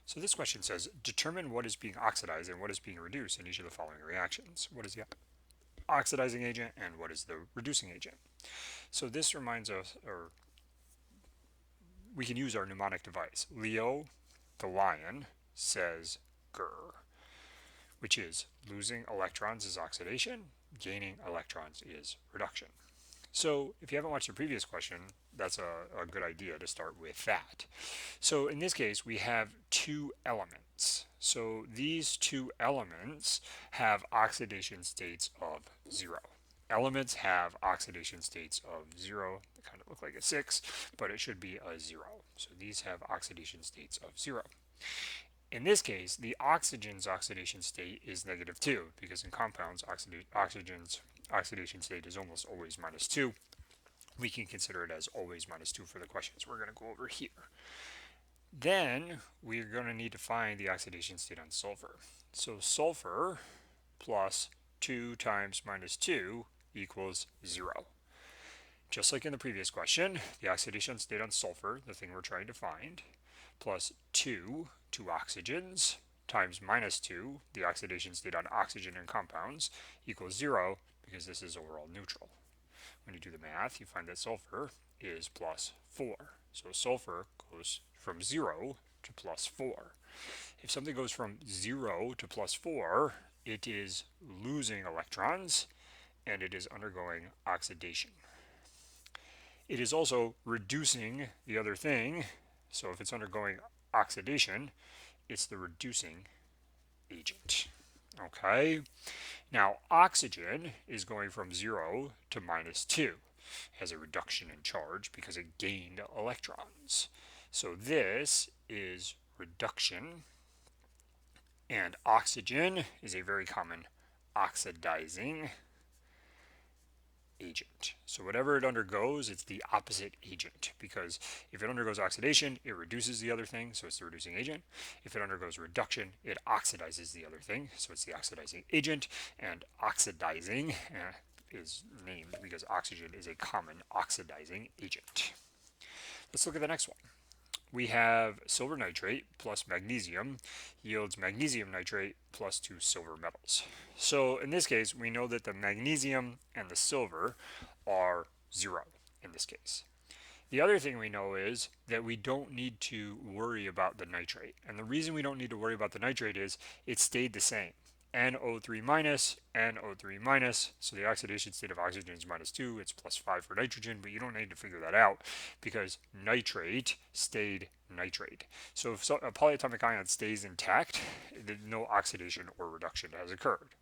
So this question says, determine what is being oxidized and what is being reduced in each of the following reactions. What is the oxidizing agent and what is the reducing agent? So this reminds us, or we can use our mnemonic device. Leo, the lion, says grr, which is losing electrons is oxidation, gaining electrons is reduction. So if you haven't watched the previous question, that's a good idea to start with that. So in this case, we have two elements. So these two elements have oxidation states of 0. Elements have oxidation states of 0. They kind of look like a 6, but it should be a 0. So these have oxidation states of 0. In this case, the oxygen's oxidation state is -2 because in compounds, oxygen's oxidation state is almost always -2. We can consider it as always -2 for the questions we're going to go over here. Then we're going to need to find the oxidation state on sulfur. So sulfur plus 2 times -2 equals 0. Just like in the previous question, the oxidation state on sulfur, the thing we're trying to find, plus 2 oxygens times -2, the oxidation state on oxygen and compounds, equals 0 because this is overall neutral. When you do the math, you find that sulfur is plus 4. So sulfur goes from 0 to plus 4. If something goes from 0 to plus 4, it is losing electrons and it is undergoing oxidation. It is also reducing the other thing. So if it's undergoing oxidation, it's the reducing agent. Okay, now oxygen is going from 0 to -2 as a reduction in charge because it gained electrons. So this is reduction, and oxygen is a very common oxidizing agent. So whatever it undergoes, it's the opposite agent, because if it undergoes oxidation, it reduces the other thing, so it's the reducing agent. If it undergoes reduction, it oxidizes the other thing, so it's the oxidizing agent. And oxidizing is named because oxygen is a common oxidizing agent. Let's look at the next one. We have silver nitrate plus magnesium yields magnesium nitrate plus 2 silver metals. So in this case, we know that the magnesium and the silver are 0 in this case. The other thing we know is that we don't need to worry about the nitrate. And the reason we don't need to worry about the nitrate is it stayed the same. NO3 minus, NO3 minus. So the oxidation state of oxygen is -2. It's +5 for nitrogen, but you don't need to figure that out because nitrate stayed nitrate. So if a polyatomic ion stays intact, no oxidation or reduction has occurred.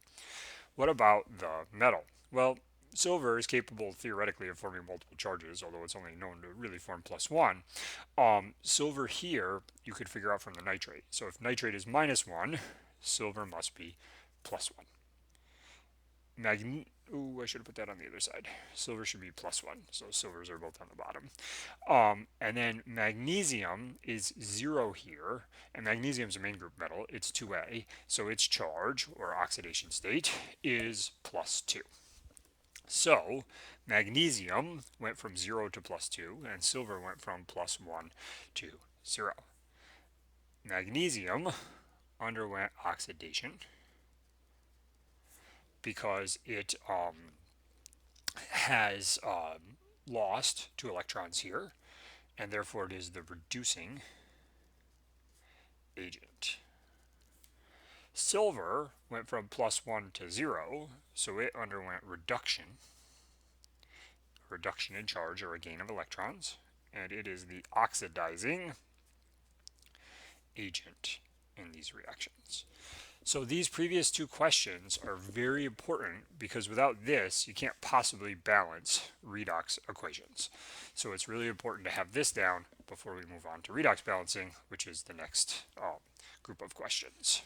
What about the metal? Well, silver is capable theoretically of forming multiple charges, although it's only known to really form +1. Silver here you could figure out from the nitrate. So if nitrate is -1, silver must be +1. I should have put that on the other side. Silver should be +1, so silvers are both on the bottom. And then magnesium is 0 here, and magnesium is a main group metal. It's 2A, so its charge, or oxidation state, is +2. So magnesium went from 0 to +2, and silver went from +1 to 0. Magnesium underwent oxidation because it has lost 2 electrons here, and therefore it is the reducing agent. Silver went from +1 to 0, so it underwent reduction in charge, or a gain of electrons, and it is the oxidizing agent in these reactions. So these previous two questions are very important because without this, you can't possibly balance redox equations. So it's really important to have this down before we move on to redox balancing, which is the next group of questions.